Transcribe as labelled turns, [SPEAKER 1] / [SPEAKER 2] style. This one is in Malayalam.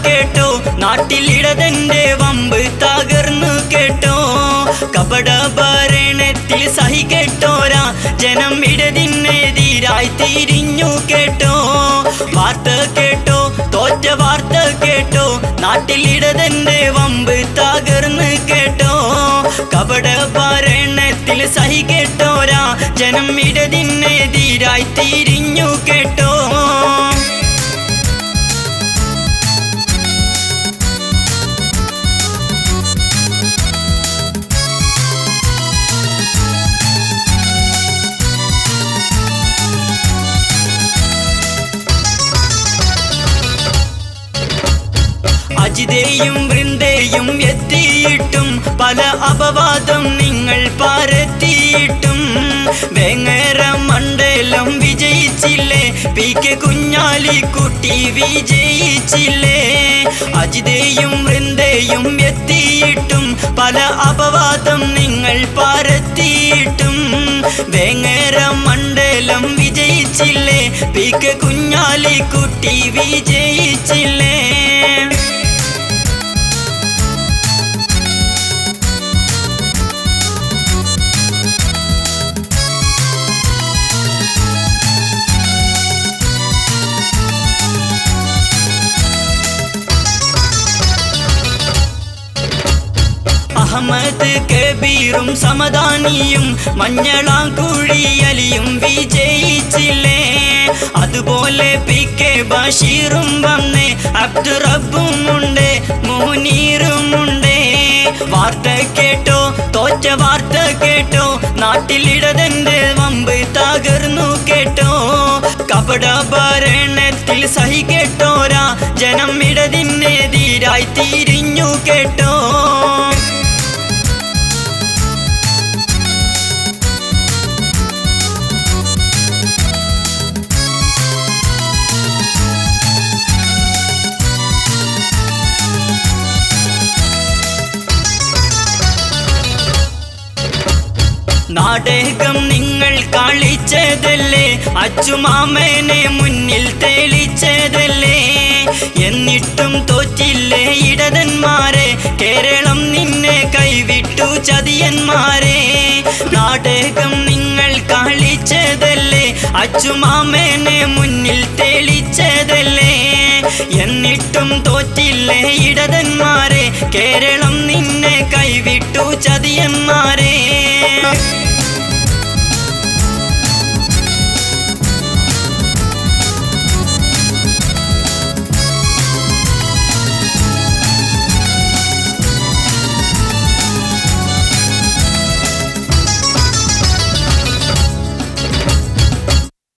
[SPEAKER 1] കേട്ടോ നാട്ടിലിടതന്റെ വമ്പ് തകർന്നു കേട്ടോ കപട ഭരണത്തിൽ സഹി കേട്ടോരാ ജനം ഇടതിനെതിരായി തിരിഞ്ഞു കേട്ടോ വാർത്ത കേട്ടോ തോറ്റ വാർത്ത കേട്ടോ നാട്ടിലിടതന്റെ വമ്പ് തകർന്നു കേട്ടോ കപട ഭരണത്തിൽ സഹി കേട്ടോരാ ജനം ഇടതിനെതിരായി തിരിഞ്ഞു കേട്ടോ അജിതയും വൃന്ദയും എത്തിയിട്ടും പല അപവാദം നിങ്ങൾ പരത്തിയിട്ടും വേങ്ങര മണ്ഡലം വിജയിച്ചില്ലേ പി.കെ. കുഞ്ഞാലിക്കുട്ടി വിജയിച്ചില്ലേ അജിതയും വൃന്ദയും എത്തിയിട്ടും പല അപവാദം നിങ്ങൾ പരത്തിയിട്ടും വേങ്ങര മണ്ഡലം വിജയിച്ചില്ലേ പി.കെ. കുഞ്ഞാലിക്കുട്ടി വിജയിച്ചില്ലേ അഹമ്മദ് കബീറും സമദാനിയും മഞ്ഞളാംകുഴിയലിയും വിജയിച്ചില്ലേ അതുപോലെ പി.കെ. ബഷീറും വന്നേ അബ്ദുറബ്ബും ഉണ്ട് മുനീറും ഉണ്ട് വാർത്ത കേട്ടോ തോറ്റ വാർത്ത കേട്ടോ നാട്ടിലിടതന്റെ വമ്പ് തകർന്നു കേട്ടോ കപട ഭരണത്തിൽ സഹി കേട്ടോരാ ജനം ഇടതിനെതിരായി തിരിഞ്ഞു കേട്ടോ നാടകം നിങ്ങൾ കളിച്ചതല്ലേ അച്ചുമാമനെ മുന്നിൽ തെളിച്ചതല്ലേ എന്നിട്ടും തോറ്റില്ലേ ഇടതന്മാരെ കേരളം നിന്നെ കൈവിട്ടു ചതിയന്മാരെ നാടകം നിങ്ങൾ കളിച്ചതല്ലേ അച്ചുമാമനെ മുന്നിൽ തെളിച്ചതല്ലേ എന്നിട്ടും തോറ്റില്ലേ ഇടതന്മാരെ കേരളം നിന്നെ കൈവിട്ടു ചതിയന്മാരെ